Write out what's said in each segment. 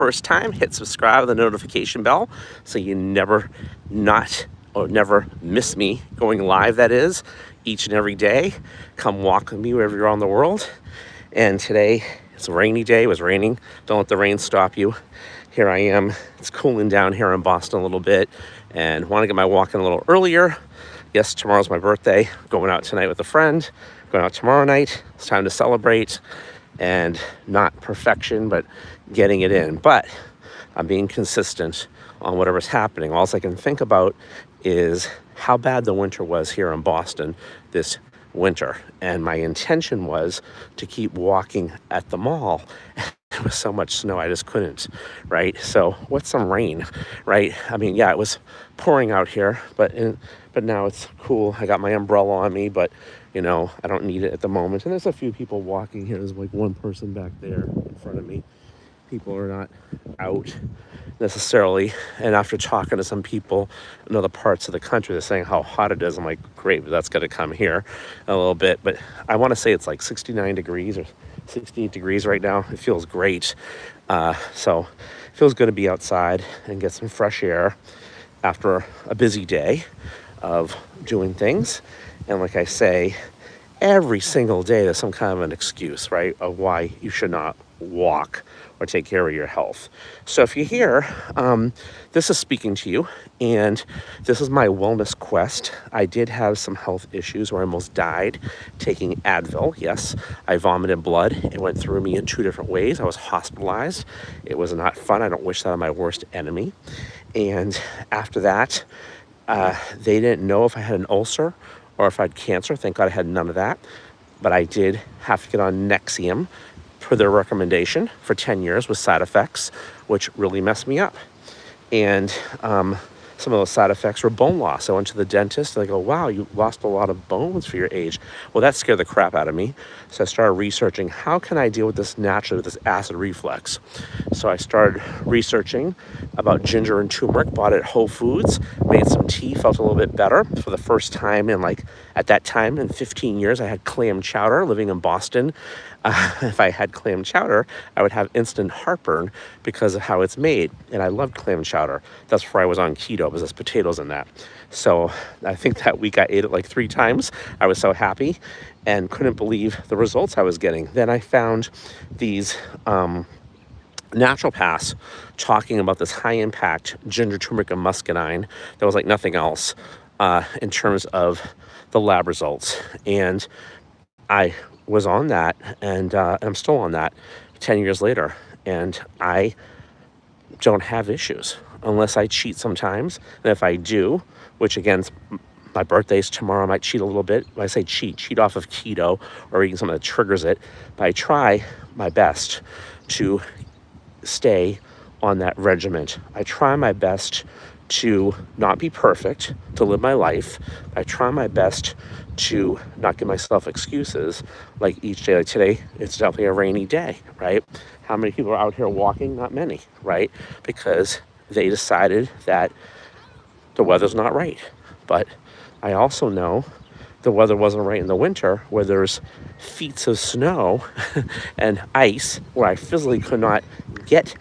first time, hit subscribe with the notification bell so you never miss me going live, that is, each and every day. Come walk with me wherever you're on the world. And today, it's a rainy day. It was raining. Don't let the rain stop you. Here I am. It's cooling down here in Boston a little bit and want to get my walk in a little earlier. Yes, tomorrow's my birthday. Going out tonight with a friend. Going out tomorrow night. It's time to celebrate. And not perfection, but getting it in. But I'm being consistent on whatever's happening. All I can think about is how bad the winter was here in Boston this winter. And my intention was to keep walking at the mall. There was so much snow, I just couldn't, right? So what's some rain, right? I mean, yeah, it was pouring out here, but now it's cool. I got my umbrella on me, but you know, I don't need it at the moment. And there's a few people walking here. There's like one person back there in front of me. People are not out necessarily. And after talking to some people in other parts of the country, they're saying how hot it is. I'm like, great, but that's going to come here a little bit. But I want to say it's like 69 degrees or 68 degrees right now. It feels great. So it feels good to be outside and get some fresh air after a busy day of doing things. And like I say, every single day there's some kind of an excuse, right, of why you should not walk or take care of your health. So if you're here, this is speaking to you, and this is my wellness quest. I did have some health issues where I almost died taking Advil. Yes, I vomited blood. It went through me in 2 different ways. I was hospitalized. It was not fun. I don't wish that on my worst enemy. And after that, they didn't know if I had an ulcer or if I had cancer. Thank God I had none of that. But I did have to get on Nexium per their recommendation for 10 years with side effects, which really messed me up. And some of those side effects were bone loss. I went to the dentist and they go, wow, you lost a lot of bones for your age. Well, that scared the crap out of me. So I started researching, how can I deal with this naturally, with this acid reflux? So I started researching about ginger and turmeric, bought it at Whole Foods, made some tea, felt a little bit better. For the first time in at that time in 15 years, I had clam chowder living in Boston. If I had clam chowder, I would have instant heartburn because of how it's made. And I loved clam chowder. That's before I was on keto, because there's potatoes in that. So I think that week I ate it like 3 times. I was so happy and couldn't believe the results I was getting. Then I found these naturopaths talking about this high impact ginger, turmeric, and muscadine that was like nothing else in terms of the lab results. And I was on that, and I'm still on that 10 years later, and I don't have issues unless I cheat sometimes. And if I do, which again, my birthday's tomorrow, I might cheat a little bit. When I say cheat off of keto or eating something that triggers it, but I try my best to stay on that regiment. I try my best to not be perfect, to live my life. I try my best to not give myself excuses like each day. Like today, it's definitely a rainy day, right? How many people are out here walking? Not many, right? Because they decided that the weather's not right. But I also know the weather wasn't right in the winter, where there's feet of snow and ice where I physically could not get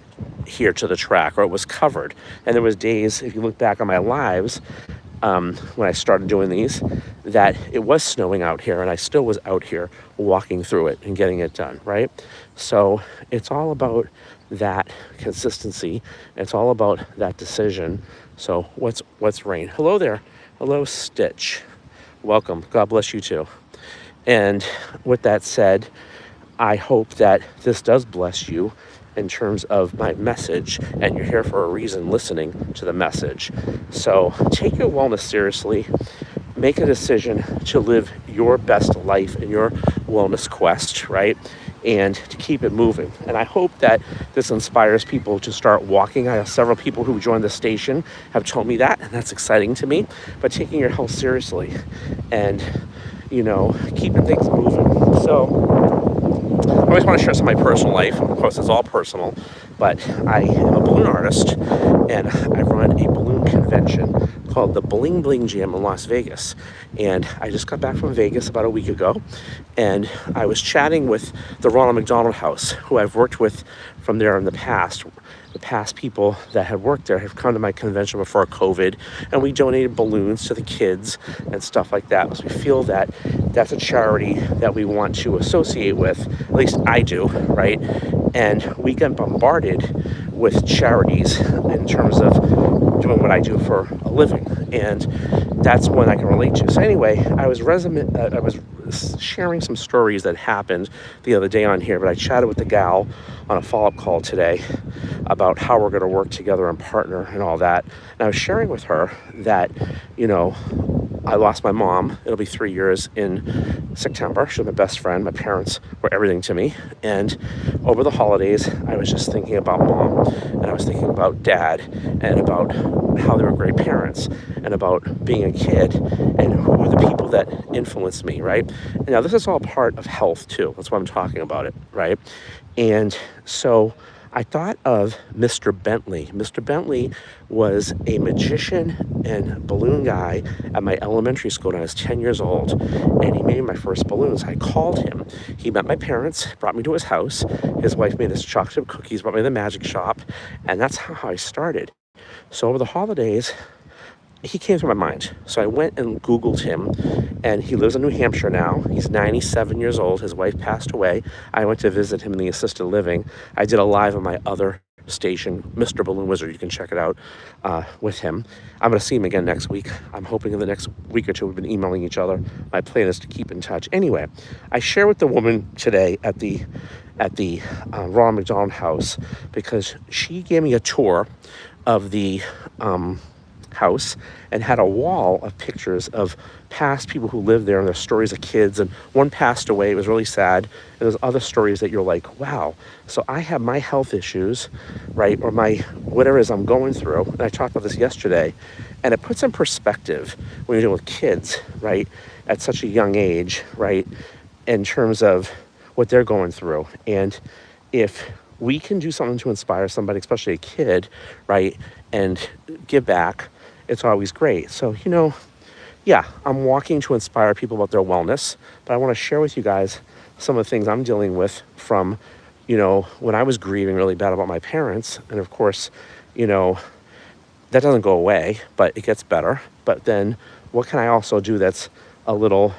here to the track, or it was covered. And there was days, if you look back on my lives, when I started doing these, that it was snowing out here and I still was out here walking through it and getting it done, right? So it's all about that consistency. It's all about that decision. So what's rain? Hello there. Hello, Stitch. Welcome. God bless you too. And with that said, I hope that this does bless you in terms of my message, and you're here for a reason listening to the message. So take your wellness seriously. Make a decision to live your best life in your wellness quest, right? And to keep it moving. And I hope that this inspires people to start walking. I have several people who joined the station have told me that, and that's exciting to me. But taking your health seriously and, keeping things moving. So I always want to share some of my personal life. Of course, it's all personal, but I am a balloon artist, and I run a balloon convention called the Bling Bling Jam in Las Vegas. And I just got back from Vegas about a week ago, and I was chatting with the Ronald McDonald House, who I've worked with from there in the past. the past people that had worked there have come to my convention before COVID, and we donated balloons to the kids and stuff like that. So we feel that that's a charity that we want to associate with, at least I do, right? And we get bombarded with charities in terms of doing what I do for a living, and that's one I can relate to. So anyway, I was sharing some stories that happened the other day on here, but I chatted with the gal on a follow-up call today about how we're going to work together and partner and all that. And I was sharing with her that, I lost my mom. It'll be 3 years in September. She was my best friend. My parents were everything to me. And over the holidays, I was just thinking about mom, and I was thinking about dad, and about how they were great parents, and about being a kid, and who were the people that influenced me, right? And now this is all part of health too. That's why I'm talking about it, right? And so I thought of Mr. Bentley. Mr. Bentley was a magician and balloon guy at my elementary school when I was 10 years old, and he made my first balloons. I called him. He met my parents, brought me to his house. His wife made us chocolate chip cookies, brought me to the magic shop, and that's how I started. So over the holidays, he came to my mind. So I went and Googled him, and he lives in New Hampshire now. He's 97 years old. His wife passed away. I went to visit him in the assisted living. I did a live on my other station, Mr. Balloon Wizard. You can check it out with him. I'm going to see him again next week. I'm hoping in the next week or two. We've been emailing each other. My plan is to keep in touch. Anyway, I share with the woman today at the Ronald McDonald House, because she gave me a tour of the house and had a wall of pictures of past people who lived there and their stories of kids, and one passed away. It was really sad. And there's other stories that you're like, wow. So I have my health issues, right, or my whatever it is I'm going through, and I talked about this yesterday, and it puts in perspective when you're dealing with kids, right, at such a young age, right, in terms of what they're going through. And if we can do something to inspire somebody, especially a kid, right, and give back, it's always great. So, yeah, I'm walking to inspire people about their wellness, but I want to share with you guys some of the things I'm dealing with from, when I was grieving really bad about my parents. And of course, that doesn't go away, but it gets better. But then what can I also do that's a little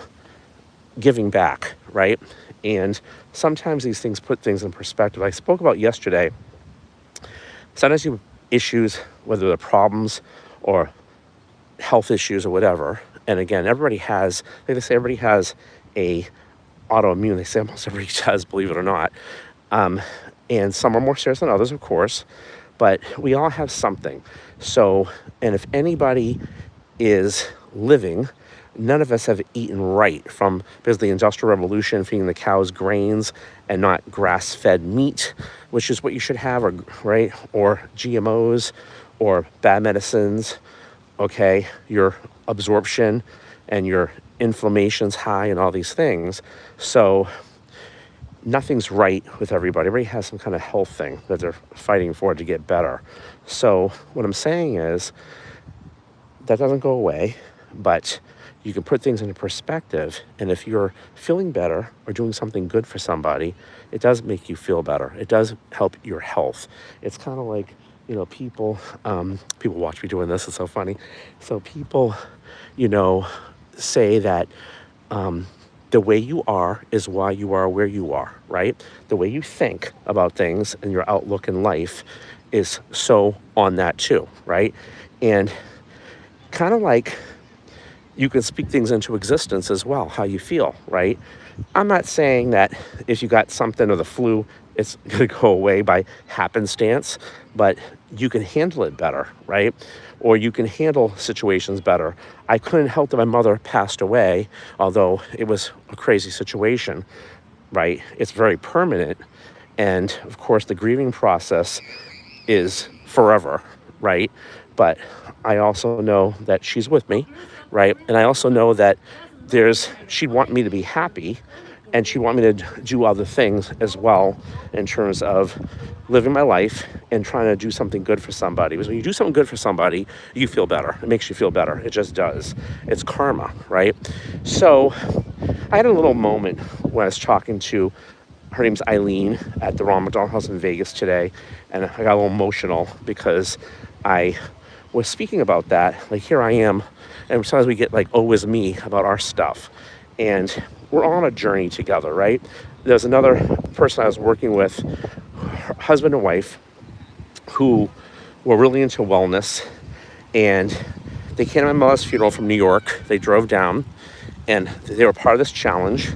giving back, right? And sometimes these things put things in perspective. I spoke about yesterday, sometimes you have issues, whether they're problems or health issues or whatever. And again, everybody has, like they say, everybody has a autoimmune. They say almost everybody does, believe it or not. And some are more serious than others, of course, but we all have something. So, and if anybody is living, none of us have eaten right from, because the Industrial Revolution, feeding the cows grains and not grass-fed meat, which is what you should have, or right, or GMOs, or bad medicines. Okay, your absorption and your inflammation's high and all these things. So nothing's right with everybody. Everybody has some kind of health thing that they're fighting for to get better. So what I'm saying is that doesn't go away, but you can put things into perspective. And if you're feeling better or doing something good for somebody, it does make you feel better. It does help your health. It's kind of like, people watch me doing this. It's so funny. So people, say that the way you are is why you are where you are, right? The way you think about things and your outlook in life is so on that too, right? And kind of like you can speak things into existence as well, how you feel, right? I'm not saying that if you got something or the flu, it's going to go away by happenstance, but you can handle it better, right? Or you can handle situations better. I couldn't help that my mother passed away, although it was a crazy situation, right? It's very permanent. And of course, the grieving process is forever, right? But I also know that she's with me, right? And I also know that she'd want me to be happy, and she'd want me to do other things as well in terms of living my life and trying to do something good for somebody. Because when you do something good for somebody, you feel better. It makes you feel better. It just does. It's karma, right? So I had a little moment when I was talking to her name's Eileen, at the Ronald McDonald House in Vegas today. And I got a little emotional because I was speaking about that. Like, here I am, and sometimes we get like, oh, is me about our stuff. And we're all on a journey together, right? There's another person I was working with, husband and wife, who were really into wellness. And they came to my mother's funeral from New York. They drove down, and they were part of this challenge.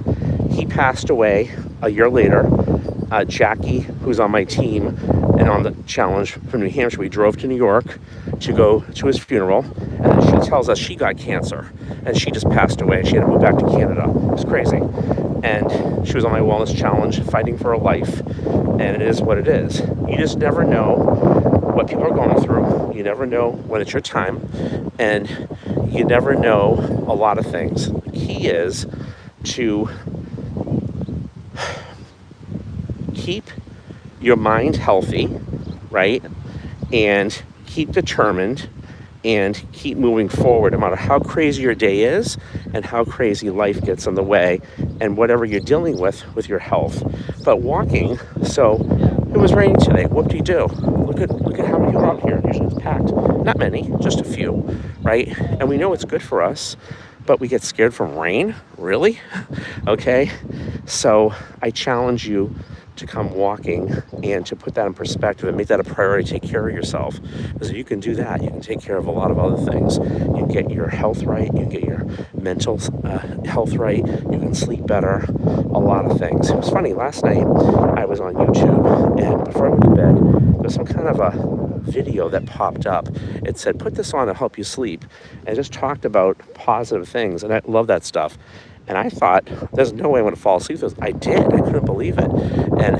He passed away a year later. Jackie, who's on my team and on the challenge from New Hampshire, we drove to New York to go to his funeral, and then she tells us she got cancer and she just passed away. She had to move back to Canada. It was crazy. And she was on my wellness challenge, fighting for her life, and it is what it is. You just never know what people are going through. You never know when it's your time, and you never know a lot of things. The key is to keep your mind healthy, right? And keep determined and keep moving forward, no matter how crazy your day is and how crazy life gets in the way and whatever you're dealing with your health. But walking, so it was raining today. Whoop-de-doo. Look at how many people are out here. Usually it's packed. Not many, just a few, right? And we know it's good for us, but we get scared from rain? Really? Okay? So I challenge you to come walking and to put that in perspective and make that a priority. Take care of yourself, because if you can do that, you can take care of a lot of other things. You can get your health right, you can get your mental health right, you can sleep better, a lot of things. It was funny, last night I was on YouTube, and before I went to bed, there was some kind of a video that popped up. It said, put this on to help you sleep, and it just talked about positive things, and I love that stuff. And I thought, there's no way I'm going to fall asleep. I did. I couldn't believe it. And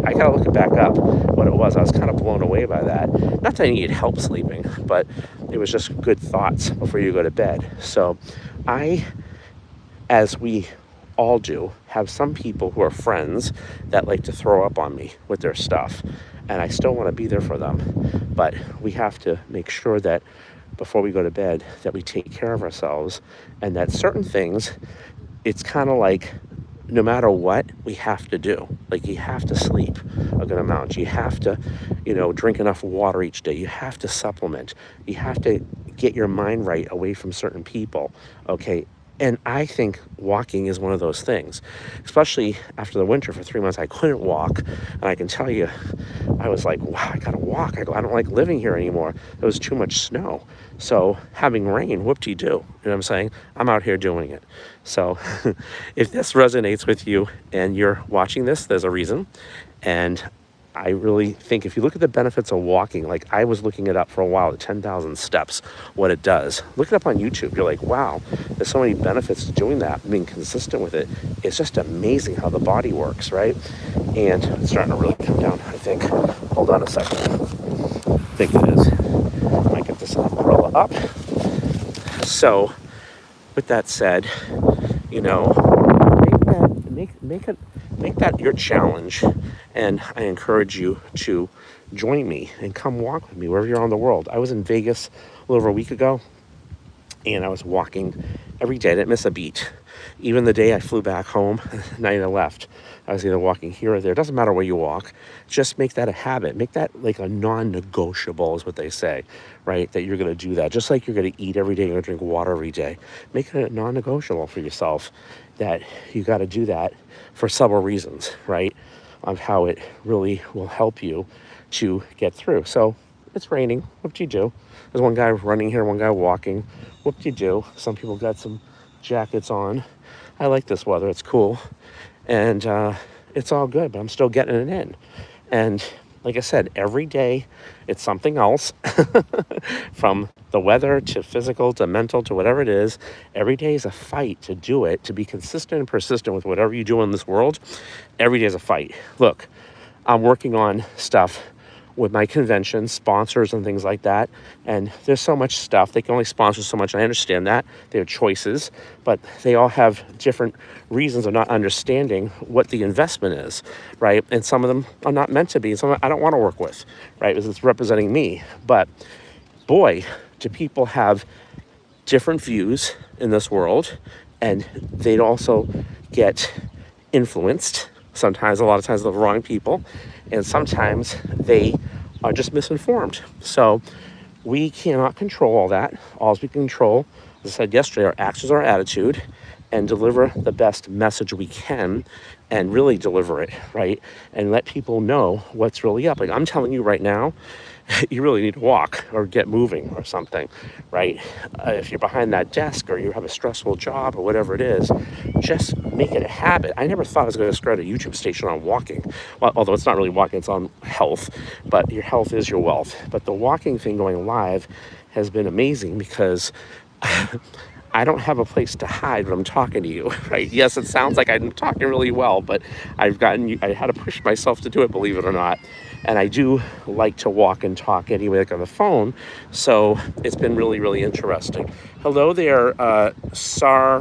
I got to look it back up, what it was. I was kind of blown away by that. Not that I needed help sleeping, but it was just good thoughts before you go to bed. So I, as we all do, have some people who are friends that like to throw up on me with their stuff. And I still want to be there for them. But we have to make sure that before we go to bed, that we take care of ourselves, and that certain things, it's kind of like no matter what, we have to do. Like, you have to sleep a good amount. You have to, drink enough water each day. You have to supplement. You have to get your mind right away from certain people, okay? And I think walking is one of those things, especially after the winter for 3 months. I couldn't walk, and I can tell you, I was like, wow, I gotta walk. I don't like living here anymore. There was too much snow. So having rain, whoop-de-doo, you know what I'm saying? I'm out here doing it. So if this resonates with you and you're watching this, there's a reason. And I really think if you look at the benefits of walking, like I was looking it up for a while, the 10,000 steps, what it does. Look it up on YouTube. You're like, wow, there's so many benefits to doing that, being consistent with it. It's just amazing how the body works, right? And it's starting to really come down, I think. Hold on a second. I think it is. I might get this umbrella up. So with that said, make that your challenge. And I encourage you to join me and come walk with me wherever you're on the world. I was in Vegas a little over a week ago, and I was walking every day. I didn't miss a beat. Even the day I flew back home, the night I left, I was either walking here or there. It doesn't matter where you walk. Just make that a habit. Make that like a non-negotiable is what they say, right? That you're going to do that. Just like you're going to eat every day, you're going to drink water every day. Make it a non-negotiable for yourself that you got to do that for several reasons, right? Of how it really will help you to get through. So it's raining. Whoop-de-doo. There's one guy running here, one guy walking. Whoop-de-doo. Some people got some jackets on. I like this weather. It's cool. And it's all good, but I'm still getting it in. And like I said, every day it's something else. From the weather to physical to mental to whatever it is. Every day is a fight to do it, to be consistent and persistent with whatever you do in this world. Every day is a fight. Look, I'm working on stuff with my convention, sponsors and things like that. And there's so much stuff. They can only sponsor so much. And I understand that. They have choices, but they all have different reasons of not understanding what the investment is, right? And some of them are not meant to be. Some I don't want to work with, right? Because it's representing me. But boy, do people have different views in this world, and they'd also get influenced, Sometimes, a lot of times, the wrong people, and sometimes they are just misinformed. So we cannot control all that. All we can control, as I said yesterday, our actions, our attitude, and deliver the best message we can, and really deliver it, right? And let people know what's really up. Like I'm telling you right now, you really need to walk or get moving or something, right? If you're behind that desk or you have a stressful job or whatever it is, just make it a habit. I never thought I was going to start a YouTube station on walking. Well, although it's not really walking, it's on health, but your health is your wealth. But the walking thing going live has been amazing because I don't have a place to hide when I'm talking to you, right? Yes, it sounds like I'm talking really well, but I had to push myself to do it, believe it or not. And I do like to walk and talk anyway, like on the phone. So it's been really, really interesting. Hello there, Sarnamak,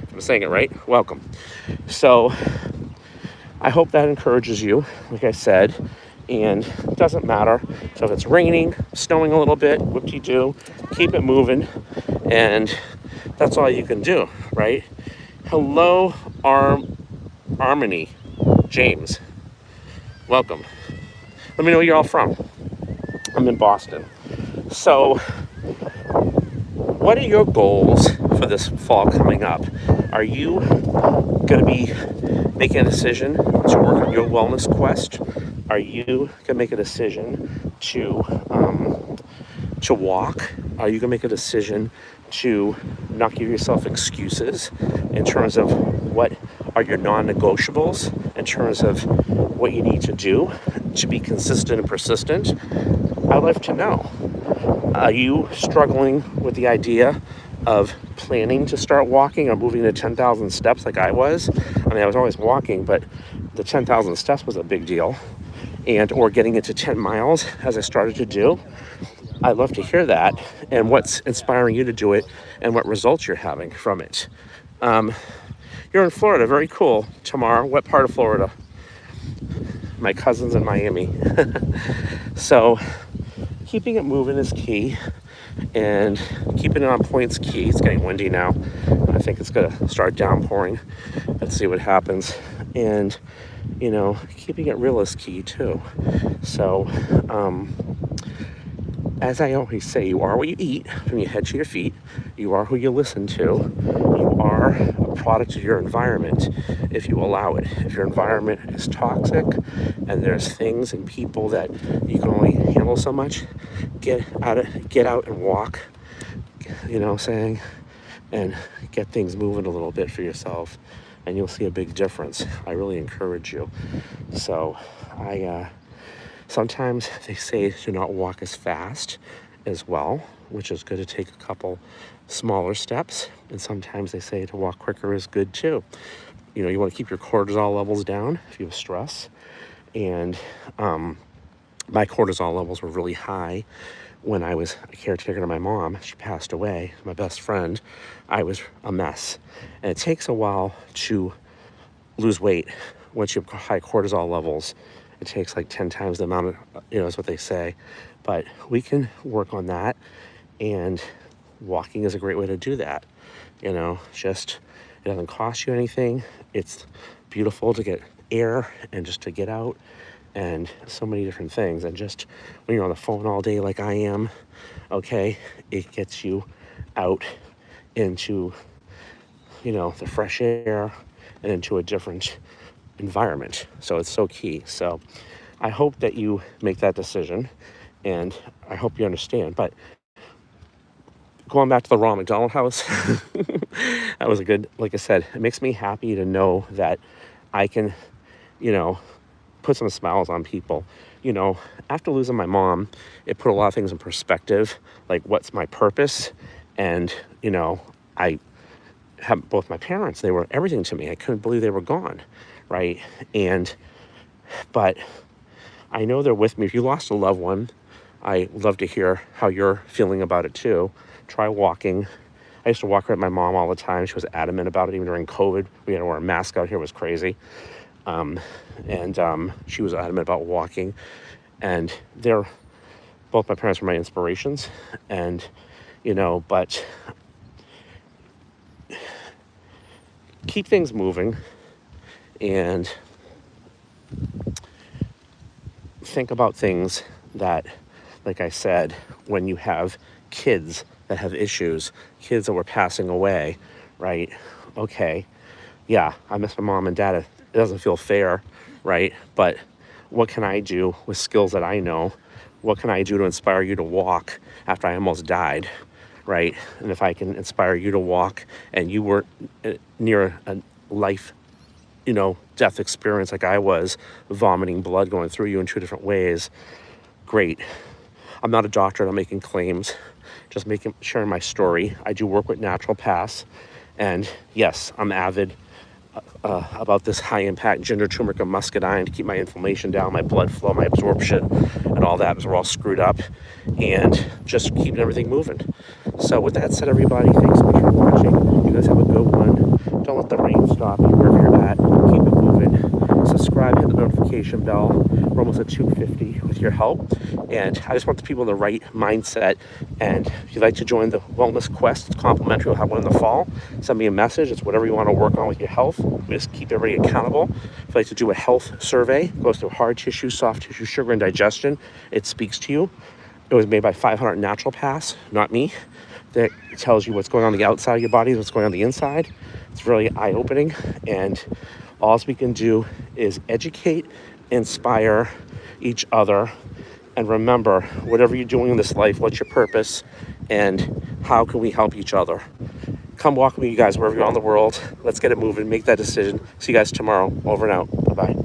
if I'm saying it right. Welcome. So I hope that encourages you, like I said, and it doesn't matter. So if it's raining, snowing a little bit, whoop-de-doo, keep it moving, and that's all you can do, right? Hello, Harmony. James, welcome. Let me know where you're all from. I'm in Boston. So, what are your goals for this fall coming up? Are you going to be making a decision to work on your wellness quest? Are you going to make a decision to walk? Are you going to make a decision to not give yourself excuses in terms of what are your non-negotiables, in terms of what you need to do to be consistent and persistent? I'd love to know. Are you struggling with the idea of planning to start walking or moving to 10,000 steps like I was? I mean, I was always walking, but the 10,000 steps was a big deal. Or getting into 10 miles as I started to do. I'd love to hear that and what's inspiring you to do it and what results you're having from it. You're in Florida, very cool. Tamar, what part of Florida? My cousin's in Miami. So keeping it moving is key, and keeping it on point's key. It's getting windy now. I think it's gonna start downpouring. Let's see what happens. And keeping it real is key too. So as I always say, you are what you eat from your head to your feet. You are who you listen to. You are a product of your environment if you allow it. If your environment is toxic and there's things and people that you can only handle so much, get out and walk, and get things moving a little bit for yourself, and you'll see a big difference. I really encourage you. So sometimes they say to not walk as fast as well, which is good to take a couple smaller steps. And sometimes they say to walk quicker is good too. You want to keep your cortisol levels down if you have stress. And my cortisol levels were really high when I was a caretaker to my mom. She passed away, my best friend. I was a mess. And it takes a while to lose weight once you have high cortisol levels. It takes like 10 times the amount of, is what they say. But we can work on that, and walking is a great way to do that. It doesn't cost you anything. It's beautiful to get air and just to get out, and so many different things. And just when you're on the phone all day like I am, okay, it gets you out into, the fresh air and into a different environment. So it's so key. So I hope that you make that decision, and I hope you understand. But going back to the Ronald McDonald House, that was a good, like I said, it makes me happy to know that I can, put some smiles on people. After losing my mom, it put a lot of things in perspective, like what's my purpose. And, I have both my parents, they were everything to me. I couldn't believe they were gone. Right. But I know they're with me. If you lost a loved one, I love to hear how you're feeling about it too. Try walking. I used to walk with my mom all the time. She was adamant about it. Even during COVID, we had to wear a mask out here. It was crazy. She was adamant about walking. And both my parents were my inspirations. And, but keep things moving and think about things that, like I said, when you have kids that have issues, kids that were passing away, right? Okay, yeah, I miss my mom and dad. It doesn't feel fair, right? But what can I do with skills that I know? What can I do to inspire you to walk after I almost died, right? And if I can inspire you to walk and you were near a life, death experience like I was, vomiting blood going through you in 2 different ways, great. I'm not a doctor, I'm not making claims, just sharing my story. I do work with naturopaths, and yes, I'm avid about this high-impact ginger, turmeric, and muscadine to keep my inflammation down, my blood flow, my absorption, and all that, because we're all screwed up, and just keeping everything moving. So with that said, everybody, thanks so much for watching. You guys have a good one. Don't let the rain stop you wherever you're at. Keep it moving. Subscribe, hit the notification bell. We're almost at 250 with your help. And I just want the people in the right mindset. And if you'd like to join the Wellness Quest, it's complimentary. We'll have one in the fall. Send me a message. It's whatever you want to work on with your health. We just keep everybody accountable. If you'd like to do a health survey, it goes through hard tissue, soft tissue, sugar, and digestion. It speaks to you. It was made by 500 naturopaths, not me. That tells you what's going on the outside of your body, what's going on the inside. It's really eye-opening, and all we can do is educate, inspire each other, and remember, whatever you're doing in this life, what's your purpose, and how can we help each other? Come walk with me, you guys, wherever you're on the world. Let's get it moving, make that decision. See you guys tomorrow. Over and out. Bye-bye.